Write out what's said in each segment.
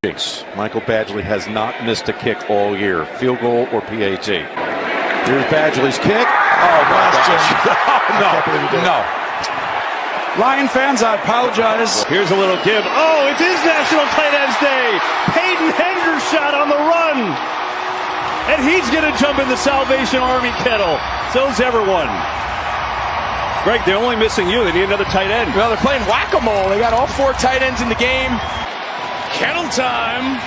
kicks. Michael Badgley has not missed a kick all year, field goal or PAT. Here's Badgley's kick. Oh, my gosh. No. Lion fans, I apologize. Here's a little give. Oh, it is National Tight Ends Day. Peyton Hendershot on the run. And he's going to jump in the Salvation Army kettle. So's everyone. Greg, they're only missing you. They need another tight end. Well, they're playing whack-a-mole. They got all 4 tight ends in the game. Kettle time.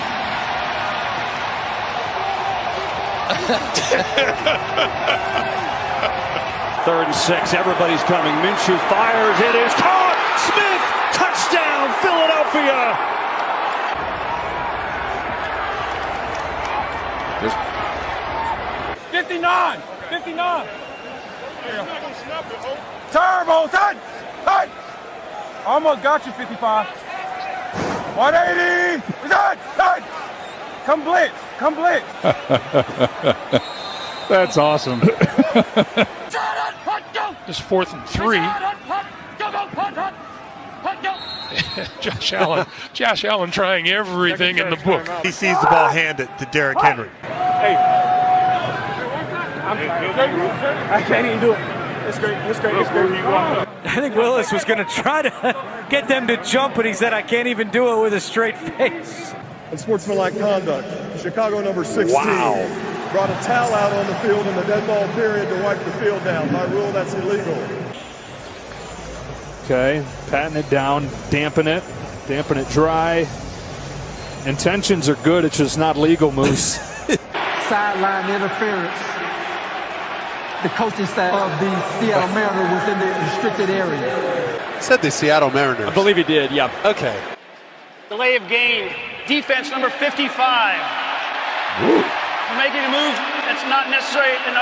Third and 6. Everybody's coming. Minshew fires. It is caught. Smith. Touchdown, Philadelphia. 59. 59. Turbo. Touch. Almost got you, 55. 180. Touch. Come blitz. That's awesome. Just 4th and 3. Josh Allen trying everything in the book. He sees the ball handed to Derrick Henry. Hey. I can't even do it. It's great. I think Willis was going to try to get them to jump, but he said, I can't even do it with a straight face. Unsportsmanlike conduct. Chicago number 16. Wow. Brought a towel out on the field in the dead ball period to wipe the field down. By rule, that's illegal. Okay, patting it down, dampen it dry. Intentions are good, it's just not legal, Moose. Sideline interference. The coaching staff of the Seattle Mariners was in the restricted area. Said the Seattle Mariners. I believe he did, yeah. Okay. Delay of game. Defense number 55. Woo. For making a move that's not necessary and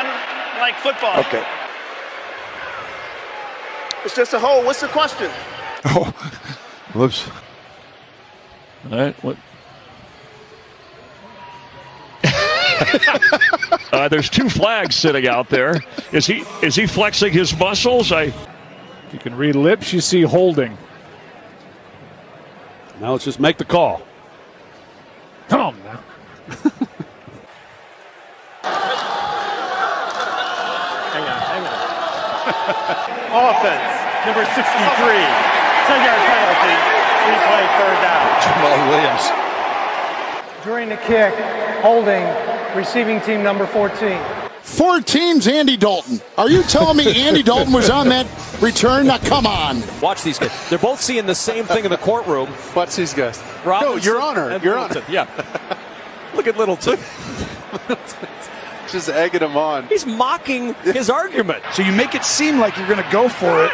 unlike football. Okay. It's just a hole. What's the question? Oh, whoops. All right, what? There's 2 flags sitting out there. Is he flexing his muscles? You can read lips, you see holding. Now let's just make the call. Come on now. Hang on. Offense, number 63. 10-yard penalty. Replay, 3rd down. Jamal Williams. During the kick, holding, receiving team number 14. 4 teams, Andy Dalton. Are you telling me Andy Dalton was on that return? Now, come on. Watch these guys. They're both seeing the same thing in the courtroom. What's these guys? No, Your Honor. Your Honor. Yeah. Look at Littleton. Just egging him on. He's mocking his argument. So you make it seem like you're going to go for it.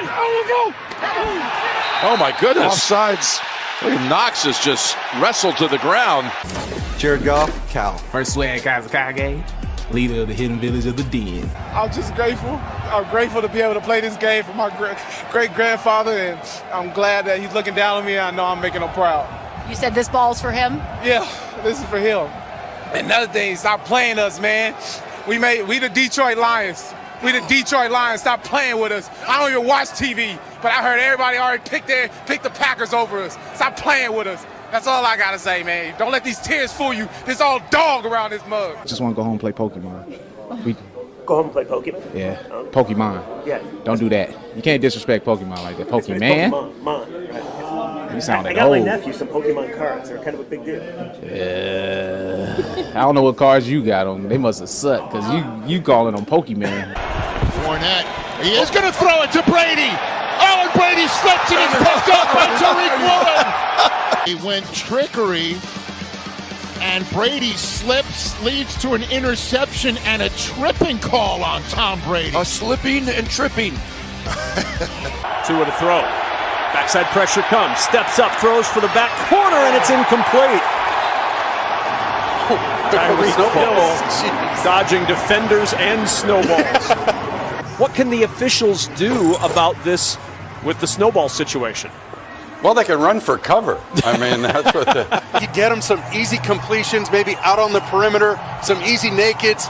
Oh, my goodness. Offsides. Look at Knox has just wrestled to the ground. Jared Goff, Cal. First swag Kazakage, leader of the hidden village of the Den. I'm just grateful. I'm grateful to be able to play this game for my great-grandfather, and I'm glad that he's looking down on me, and I know I'm making him proud. You said this ball's for him? Yeah, this is for him. Another thing, stop playing us, man. We the Detroit Lions. We the Detroit Lions. Stop playing with us. I don't even watch TV, but I heard everybody already picked the Packers over us. Stop playing with us. That's all I gotta say, man. Don't let these tears fool you. There's all dog around this mug. Just want to go home and play Pokemon. Go home and play Pokemon. Yeah, Pokemon. Yeah. Don't do that. You can't disrespect Pokemon like that. Pokemon. You sound like I got my old. nephew some Pokemon cards. They're kind of a big deal. I don't know what cards you got on. They must have sucked because you calling them Pokemon. Fournette. He is going to throw it to Brady. Oh, and Brady slips and it's picked up by Tariq Woolen. He went trickery, and Brady slips, leads to an interception and a tripping call on Tom Brady. A slipping and tripping. 2 with a throw. Backside pressure comes. Steps up, throws for the back corner, and it's incomplete. Tyreek Hill dodging defenders and snowballs. What can the officials do about this with the snowball situation? Well, they can run for cover. I mean, that's what you get them some easy completions, maybe out on the perimeter, some easy nakeds.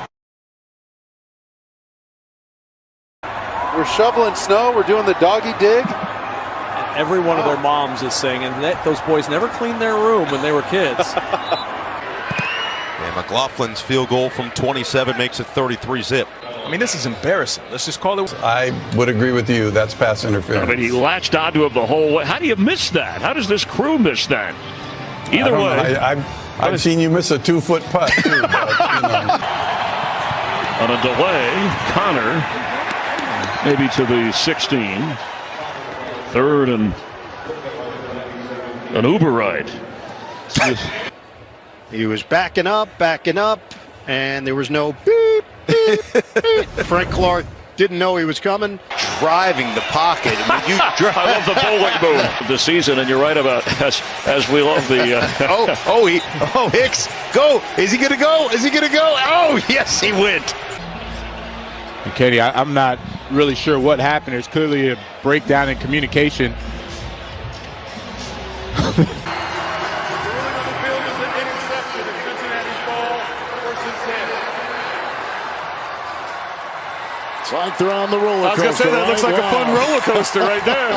We're shoveling snow. We're doing the doggy dig. every one of their moms is saying, and those boys never cleaned their room when they were kids. And McLaughlin's field goal from 27 makes it 33-zip. I mean, this is embarrassing. Let's just call it. I would agree with you. That's pass interference. I mean, he latched onto him the whole way. How do you miss that? How does this crew miss that? Either way. I've seen you miss a 2-foot putt, too. But, On a delay, Connor maybe to the 16. Third and an Uber ride. He was backing up, and there was no beep, beep, beep. Frank Clark didn't know he was coming. Driving the pocket. I mean, I love the bowling move of the season, and you're right about as we love the. Hicks, go! Is he gonna go? Is he gonna go? Oh, yes, he went. And Katie, I'm not really sure what happened. There's clearly a breakdown in communication. It's like they're on the roller coaster. I was going to say, that looks like a fun roller coaster right there.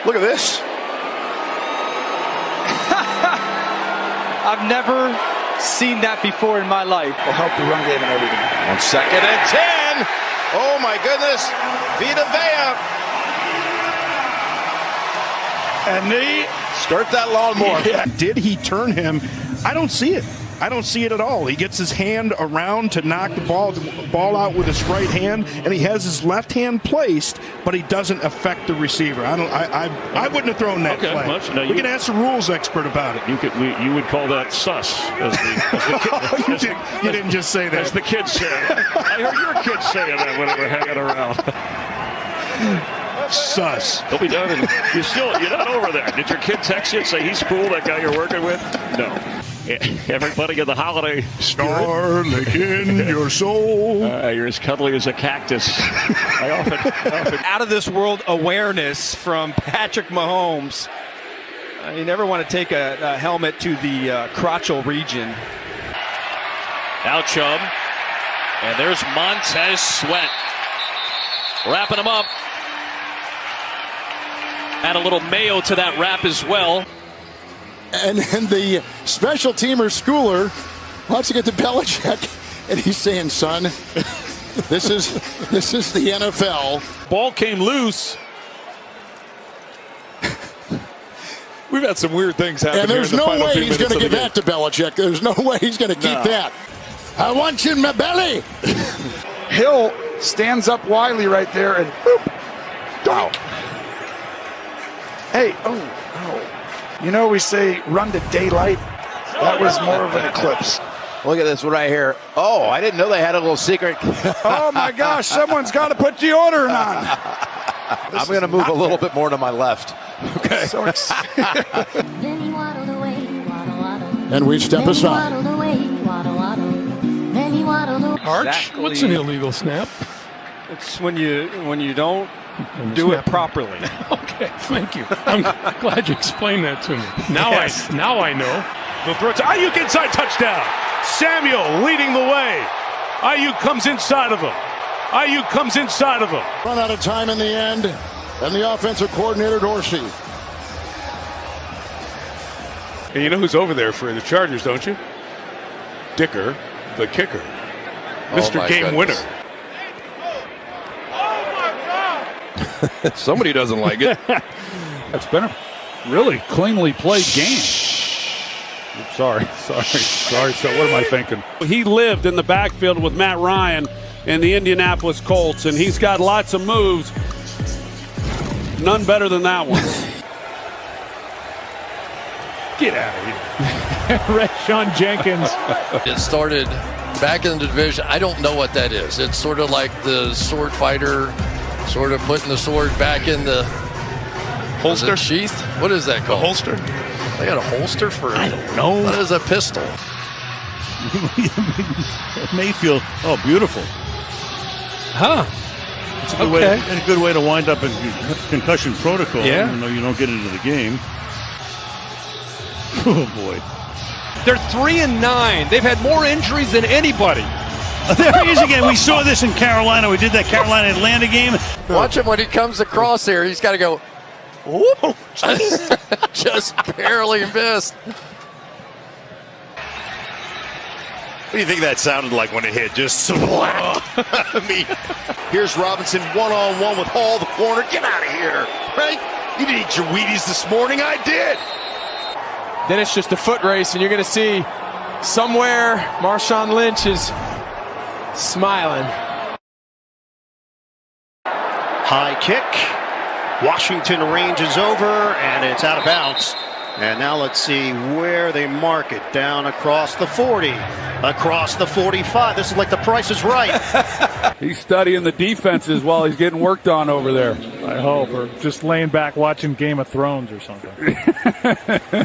Look at this. I've never seen that before in my life. Will help the run game and everything. On 2nd and 10. Oh, my goodness. Vita Vea. And they start that lawnmower. Yeah. Did he turn him? I don't see it. I don't see it at all. He gets his hand around to knock the ball out with his right hand, and he has his left hand placed, but he doesn't affect the receiver. I wouldn't have thrown that flag. We can ask the rules expert about it. You would call that sus. You didn't just say that. As the kids say. I heard your kids saying that when they were hanging around. Sus. He'll be done. You're not over there. Did your kid text you and say he's cool, that guy you're working with? No. Everybody in the holiday Starlink in your soul. You're as cuddly as a cactus. I often Out of this world awareness from Patrick Mahomes. You never want to take a helmet to the crotchal region. Now Chubb. And there's Montez Sweat. Wrapping him up. Add a little mayo to that wrap as well. And then the special teamer Schooler wants to get to Belichick, and he's saying, son, this is the NFL. Ball came loose. We've had some weird things happen. And there's here in the no final way few he's going to minutes give of that to Belichick. There's no way he's going to keep that. I want you in my belly. Hill stands up Wiley right there and boop. Wow. Hey, oh. You know, we say run to daylight. That was more of an eclipse. Look at this one right here. Oh, I didn't know they had a little secret. Oh, my gosh. Someone's got to put deodorant on. I'm going to move a little bit more to my left. Okay. So and we step aside. Arch? Exactly. What's an illegal snap? It's when you don't do it properly. Okay, thank you. I'm glad you explained that to me. Now I know. The throw to Ayuk inside, touchdown. Samuel leading the way. Ayuk comes inside of him. Run out of time in the end, and the offensive coordinator Dorsey. And you know who's over there for the Chargers, don't you? Dicker, the kicker. Mr. Game Winner. Somebody doesn't like it. It's been a really cleanly played game. Sorry. So what am I thinking? He lived in the backfield with Matt Ryan in the Indianapolis Colts, and he's got lots of moves. None better than that one. Get out of here. Sean Jenkins. It started back in the division. I don't know what that is. It's sort of like the sword fighter, sort of putting the sword back in the holster sheath. What is that called? A holster. They got a holster for. I don't know. What is a pistol? Mayfield. Oh, beautiful. Huh. It's a good way to wind up in concussion protocol. Yeah. Even though you don't get into the game. Oh boy. They're 3-9. They've had more injuries than anybody. There he is again. We saw this in Carolina. We did that Carolina-Atlanta game. Watch him when he comes across here. He's got to go. Whoop. Just barely missed. What do you think that sounded like when it hit? Just slap. I mean, here's Robinson one-on-one with Hall, the corner. Get out of here, right? You didn't eat your Wheaties this morning. I did. Then it's just a foot race, and you're going to see somewhere Marshawn Lynch is smiling. High kick. Washington ranges over, and it's out of bounds. And now let's see where they mark it. Down across the 40, across the 45. This is like the Price is Right. He's studying the defenses while he's getting worked on over there. I hope, or just laying back watching Game of Thrones or something.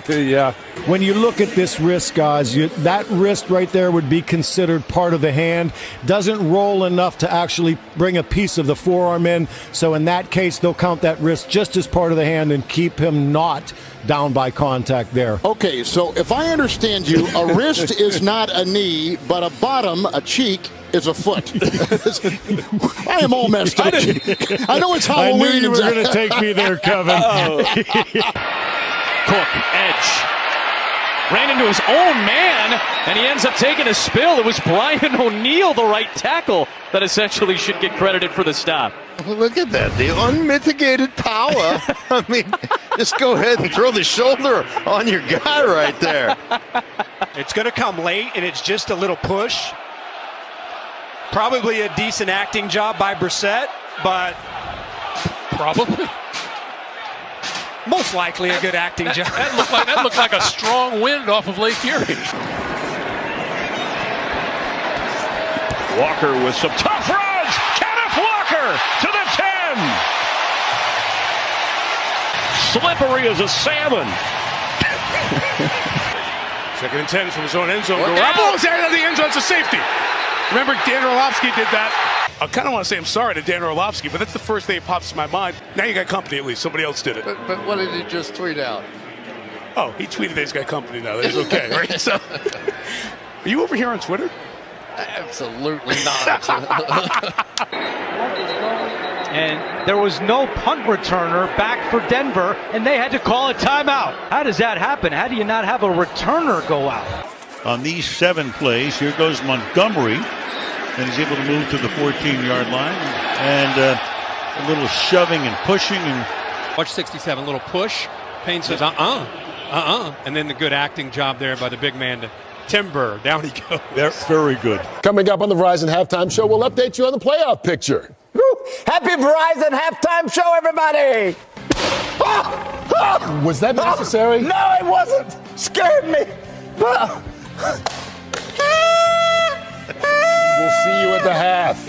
Yeah. When you look at this wrist, guys, that wrist right there would be considered part of the hand. Doesn't roll enough to actually bring a piece of the forearm in. So in that case, they'll count that wrist just as part of the hand and keep him not down by contact there. Okay, so if I understand you, a wrist is not a knee, but a bottom, a cheek, is a foot. I am all messed up. I know it's Halloween. I knew you were going to take me there, Kevin. Cook, edge. Ran into his own man, and he ends up taking a spill. It was Brian O'Neill, the right tackle, that essentially should get credited for the stop. Look at that. The unmitigated power. I mean, just go ahead and throw the shoulder on your guy right there. It's going to come late, and it's just a little push. Probably a decent acting job by Brissett, but probably. Most likely a good acting job. That looked like a strong wind off of Lake Erie. Walker with some tough runs. Kenneth Walker to the 10. Slippery as a salmon. 2nd and 10 from his own end zone. Garoppolo's out of the end zone. It's a safety. Remember, Dan Orlovsky did that. I kind of want to say I'm sorry to Dan Orlovsky, but that's the first thing that pops in my mind. Now you got company at least. Somebody else did it. But what did he just tweet out? Oh, he tweeted that he's got company now. That's okay, right? So, are you over here on Twitter? Absolutely not. And there was no punt returner back for Denver, and they had to call a timeout. How does that happen? How do you not have a returner go out? On these 7 plays, here goes Montgomery, and he's able to move to the 14-yard line. And a little shoving and pushing. And watch 67, a little push. Payne says, and then the good acting job there by the big man to Timber. Down he goes. That's very good. Coming up on the Verizon Halftime Show, we'll update you on the playoff picture. Woo! Happy Verizon Halftime Show, everybody! Was that necessary? No, it wasn't. Scared me. We'll see you at the half.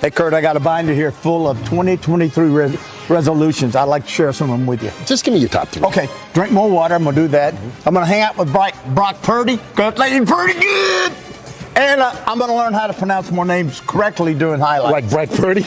Hey, Kurt, I got a binder here full of 2023 resolutions. I'd like to share some of them with you. Just give me your top 3. Okay, drink more water. I'm going to do that. I'm going to hang out with Brock Purdy. Playing pretty good. And I'm going to learn how to pronounce more names correctly during highlights. Like Brock Purdy?